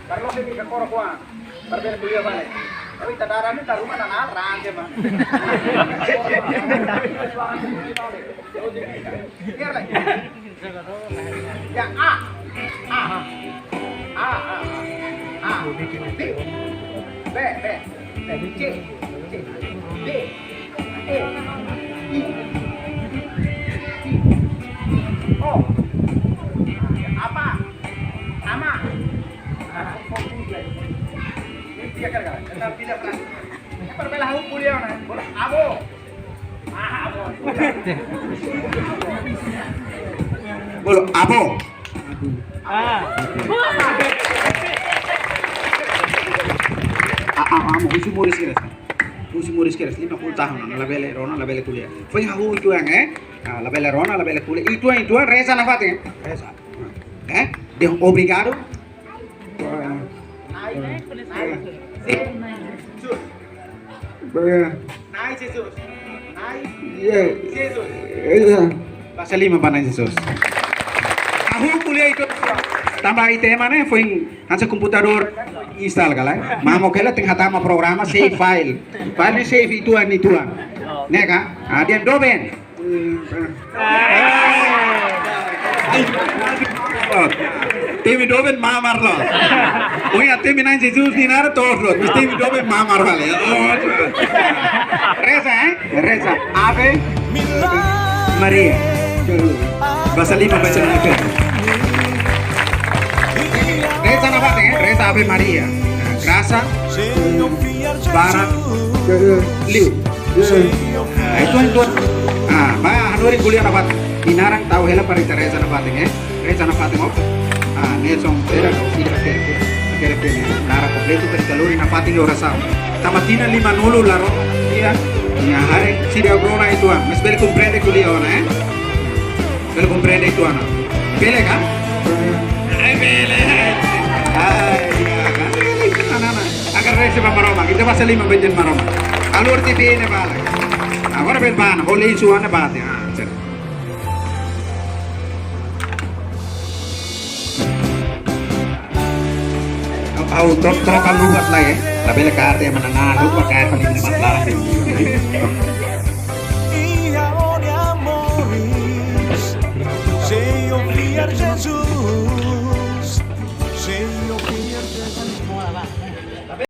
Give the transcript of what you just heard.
Carlos ini ke Korokwa, berbeda beliau balik. Tapi tadaran ini rumah dan arang aja mah. Biar lagi. Ya A, A, A, A, B, B, B, C, C, D, E, I, O, apa, sama. Ini kan kan, tapi tidak pernah. Perbelah hukum dia mana? Bola abo. Abo. Bola abo. Usi muris keras 50 tahun na labele rona labele kuliah. Foi hahu itu yang labele rona labele kuliah itu reza na fate. Reza. De obrigado. Nai Jesus. Nai. Jesus. Bahasa lima panai Jesus. Aku kuliah itu tambah IT mana foi hansa computador install kala. Mamo kela tengah tama programa save file. File save itu. Neka, dia doben. Temi doben mamar lo. Oh ya temi nang Jesus dinar tos lo. Temi doben mamar vale. Reza. Ave Maria. Bahasa lima baca itu. Reza apa teh? Reza Ave Maria. Grasa Barat Liu. Itu. Hanuri kuliah apa? Dinarang tahu hela parita Reza apa teh? Reza apa teh mau? Nelson era tidak kira-kira nara kompleto per calori na pati ora sa tamatina 5 laro iya ya hari sidia brona itu mas bel comprende kuliah ona bel comprende itu ana bele kan bele kan agar rese pa maroma kita bahasa 5 benjen maroma alur ti bene bala agora bel bana hole isu ana bate Au troca lugat lah ya. Label karte yang menengah lupa kayak paling lima larang. Sem ouvir Jesus.